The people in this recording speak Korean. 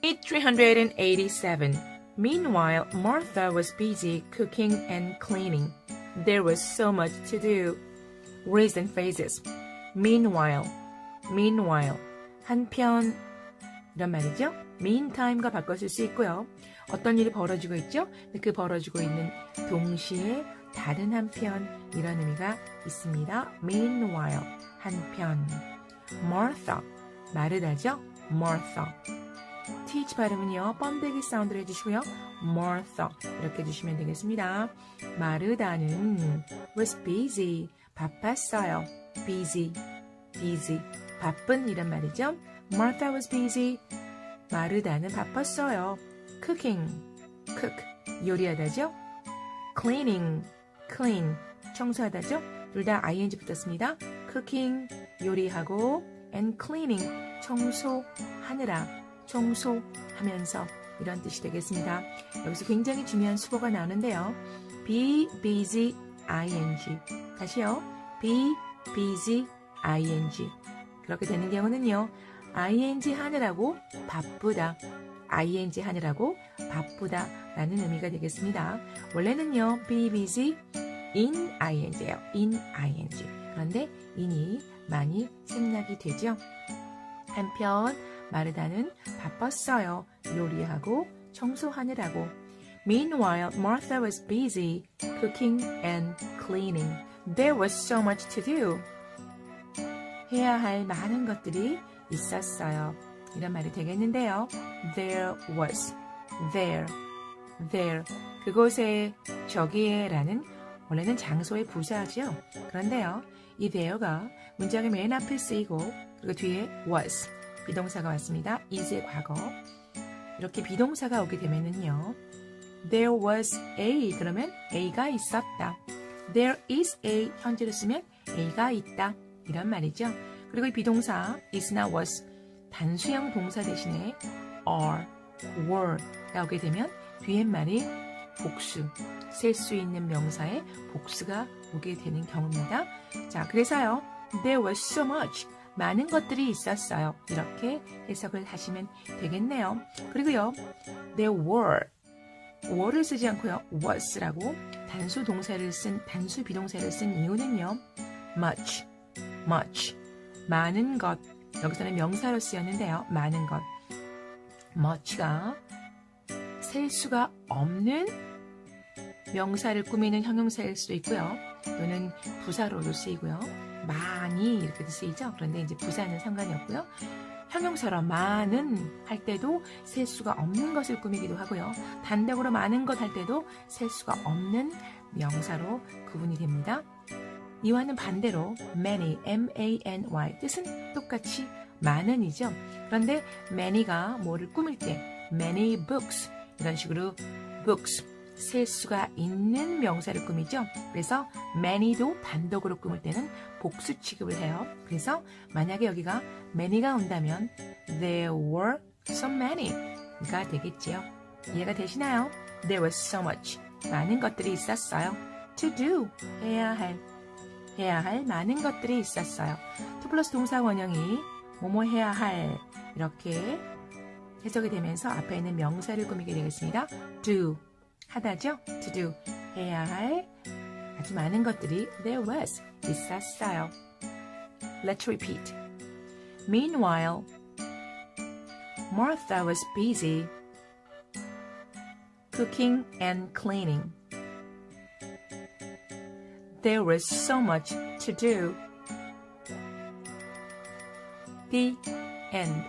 Hit 387. Meanwhile, Martha was busy cooking and cleaning. There was so much to do. Recent phrases. Meanwhile, 한편 이런 말이죠. meantime과 바꿔 쓸 수 있고요. 어떤 일이 벌어지고 있죠? 그 벌어지고 있는 동시에 다른 한편 이런 의미가 있습니다. Meanwhile, 한편. Martha, 마르다죠? Martha. th 발음은요. 번데기 사운드를 해주시고요. Martha 이렇게 해주시면 되겠습니다. 마르다는 was busy, 바빴어요. busy, 바쁜 이란 말이죠. Martha was busy, 마르다는 바빴어요. Cooking, cook, 요리하다죠. Cleaning, clean, 청소하다죠. 둘 다 ing 붙었습니다. Cooking, 요리하고 and cleaning, 청소하느라, 청소하면서 이런 뜻이 되겠습니다. 여기서 굉장히 중요한 수거가 나오는데요. be busy, ing. 다시요. be busy, ing. 그렇게 되는 경우는요. ing 하느라고 바쁘다. ing 하느라고 바쁘다 라는 의미가 되겠습니다. 원래는요. be busy in ing예요. in ing. 그런데 in이 많이 생략이 되죠. 한편 마르다는 바빴어요. 요리하고 청소하느라고. Meanwhile, Martha was busy cooking and cleaning. There was so much to do. 해야 할 많은 것들이 있었어요. 이런 말이 되겠는데요. There was, there. 그곳에, 저기에 라는 원래는 장소의 부사죠. 그런데요. 이 there가 문장의 맨 앞에 쓰이고 그리고 뒤에 was, 비동사가 왔습니다. is의 과거. 이렇게 비동사가 오게 되면은요. There was a 그러면 a가 있었다. There is a 현재로 쓰면 a가 있다. 이런 말이죠. 그리고 이 비동사 is나 was 단수형 동사 대신에 are, were가 오게 되면 뒤에 말이 복수, 셀 수 있는 명사의 복수가 오게 되는 경우입니다. 자, 그래서요. There was so much. 많은 것들이 있었어요. 이렇게 해석을 하시면 되겠네요. 그리고요. There were를 쓰지 않고요. was라고 단수 비동사를 쓴 이유는요. much. 많은 것. 여기서는 명사로 쓰였는데요. 많은 것. much가 셀 수가 없는 명사를 꾸미는 형용사일 수도 있고요. 또는 부사로도 쓰이고요. 많이 이렇게 쓰이죠. 그런데 이제 부사는 상관이 없고요. 형용사로 많은 할 때도 셀 수가 없는 것을 꾸미기도 하고요. 단독으로 많은 것 할 때도 셀 수가 없는 명사로 구분이 됩니다. 이와는 반대로 many, M-A-N-Y 뜻은 똑같이 많은이죠. 그런데 many가 뭐를 꾸밀 때 many books 이런 식으로 books 셀 수가 있는 명사를 꾸미죠. 그래서 many도 단독으로 꾸밀 때는 복수 취급을 해요. 그래서 만약에 여기가 many가 온다면 there were so many가 되겠지요. 이해가 되시나요? There was so much. 많은 것들이 있었어요. To do. 해야 할 많은 것들이 있었어요. to 플러스 동사 원형이 뭐뭐 해야 할 이렇게 해석이 되면서 앞에 있는 명사를 꾸미게 되겠습니다. do. 하다죠? to do. 해야 할 아주 많은 것들이 there was. 있었어요. Let's repeat. Meanwhile, Martha was busy cooking and cleaning. There was so much to do. The end.